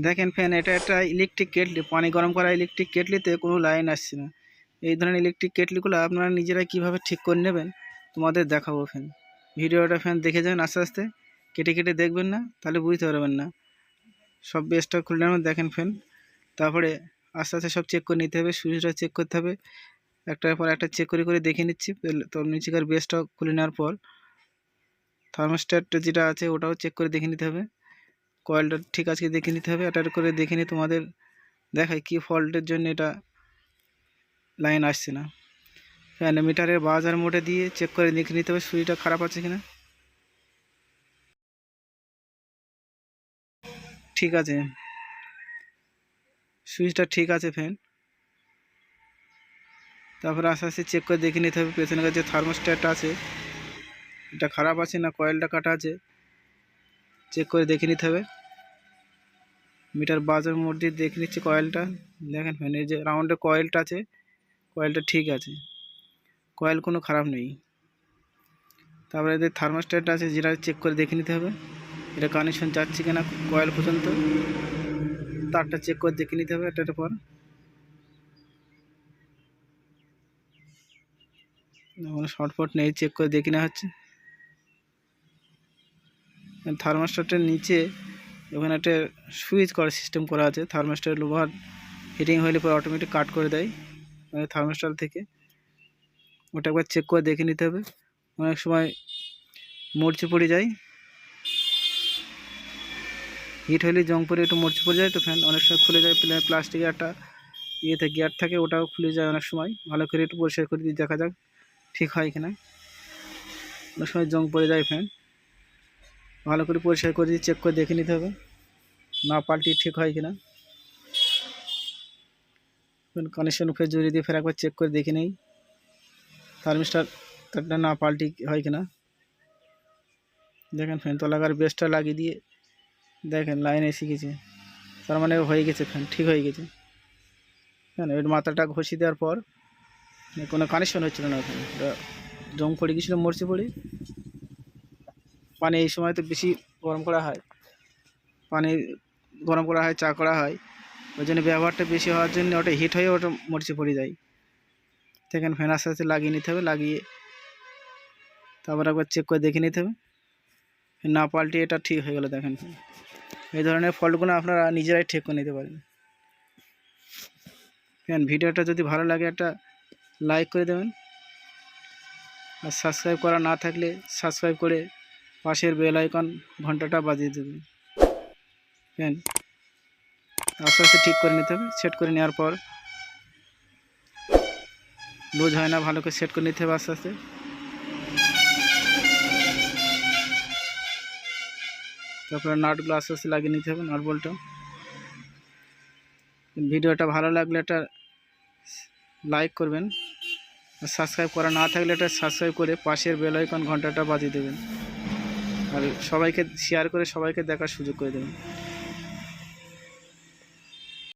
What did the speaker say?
দেখেন ফ্যান, এটা একটা ইলেকট্রিক কেটলি, পানি গরম করা ইলেকট্রিক কেটলিতে কোনো লাইন আসছে না। এই ধরনের ইলেকট্রিক কেটলিগুলো আপনারা নিজেরাই কীভাবে ঠিক করে নেবেন তোমাদের দেখাবো ফ্যান। ভিডিওটা ফ্যান দেখে যান, আস্তে আস্তে কেটে কেটে দেখবেন না, তাহলে বুঝতে পারবেন না। সব বেসটা খুলে নেবেন দেখেন ফ্যান, তারপরে আস্তে আস্তে সব চেক করে নিতে হবে, সুইচটা চেক করতে হবে, একটার পর একটা চেক করে করে দেখে নিচ্ছি। তো নিচেকার বেসটা খুলে নেওয়ার পর থার্মোস্ট্যাট যেটা আছে ওটাও চেক করে দেখে নিতে হবে, কয়েলটা ঠিক আছে দেখে নিতে হবে। এটার করে দেখে নিয়ে তোমাদের দেখায় কি ফল্টের জন্য এটা লাইন আসছে না। ফ্যান মিটারের বাজার মোটে দিয়ে চেক করে দেখে নিতে হবে সুইচটা খারাপ আছে কিনা। ঠিক আছে, সুইচটা ঠিক আছে ফ্যান। তারপরে আস্তে আস্তে চেক করে দেখে নিতে হবে পেছনের কাছে থার্মোস্ট্যাট আছে এটা খারাপ আছে না কয়েলটা কাটা আছে, চেক করে দেখে নিতে হবে। মিটার বাজার মোট দিয়ে দেখে নিচ্ছি কয়েলটা। দেখেন ফ্যান, এই যে রাউন্ডে কয়েলটা আছে, কয়েলটা ঠিক আছে, কয়েল কোনো খারাপ নেই। তারপরে এদের থার্মোস্ট্যাট আছে যেটা চেক করে দেখে নিতে হবে এটা কানেকশন যাচ্ছে কিনা কয়েল পর্যন্ত, তারটা চেক করে দেখে নিতে হবে। এটার পর শর্টফট নেই, চেক করে দেখে নেওয়া হচ্ছে। থার্মোস্ট্যাটের নিচে ওখানে একটা সুইচ করার সিস্টেম করা আছে, থার্মোস্ট্যাট লোভার হিটিং হলে পরে অটোমেটিক কাট করে দেয় থার্মোস্ট্যাট থেকে, ওটা একবার চেক করে দেখে নিতে হবে। অনেক সময় মরচে পড়ে যায়, হিট হলে জং পরে একটু মরচে পড়ে যায়, তো ফ্যান অনেক সময় খুলে যায়। প্লাস্টিকের একটা ইয়েতে গিয়ার থাকে, ওটাও খুলে যায় অনেক সময়। ভালো করে একটু পরিষ্কার করে দিয়ে দেখা যাক ঠিক হয় কিনা। অনেক সময় জং পড়ে যায় ফ্যান, ভালো করে পরিষ্কার করে দিয়ে চেক করে দেখে নিতে হবে না পাল্টিয়ে ঠিক হয় কিনা। কানেকশন ফের জড়িয়ে দিয়ে ফের একবার চেক করে দেখে নেই থার্মিস্টরটা না পাল্টি হয় কিনা। দেখেন ফ্যান তলাকার বেসটা লাগিয়ে দিয়ে দেখেন লাইন এসে গেছে, তার মানে হয়ে গেছে, ফ্যান ঠিক হয়ে গেছে। হ্যাঁ, এর মাথাটা ঘষি দেওয়ার পর কোনো কানেকশন হচ্ছিল না, ওখানে জং পড়ে গেছিলো মরচে পড়ে। পানি এই সময় তো বেশি গরম করা হয়, পানি গরম করা হয়, চা করা হয়, ওই জন্য ব্যবহারটা বেশি হওয়ার জন্য ওটা হিট হয়ে ওটা মরচে পড়ে যায়। দেখেন ফ্যান আস্তে আস্তে লাগিয়ে নিতে হবে, লাগিয়ে তারপর একবার চেক করে দেখে নিতে হবে, না পাল্টে এটা ঠিক হয়ে গেলো। দেখেন এই ধরনের ফল্টগুলো আপনারা নিজেরাই ঠিক করে নিতে পারেন। ফ্যান ভিডিওটা যদি ভালো লাগে একটা লাইক করে দেবেন, আর সাবস্ক্রাইব করা না থাকলে সাবস্ক্রাইব করে পাশের বেল আইকন ঘন্টাটা বাজিয়ে দেবেন। ফ্যান আস্তে আস্তে ঠিক করে নিতে হবে, সেট করে নেওয়ার পর লুজ হয় না, ভালো করে সেট করে নিতে হবে আস্তে আস্তে। তারপরে নাটগুলো আস্তে আস্তে লাগিয়ে নিতে হবে, নাট বল্টটা। ভিডিওটা ভালো লাগলে একটা লাইক করবেন, আর সাবস্ক্রাইব করা না থাকলে এটা সাবস্ক্রাইব করে পাশের বেল আইকন ঘন্টাটা বাজিয়ে দেবেন, আর সবাইকে শেয়ার করে সবাইকে দেখার সুযোগ করে দেবেন।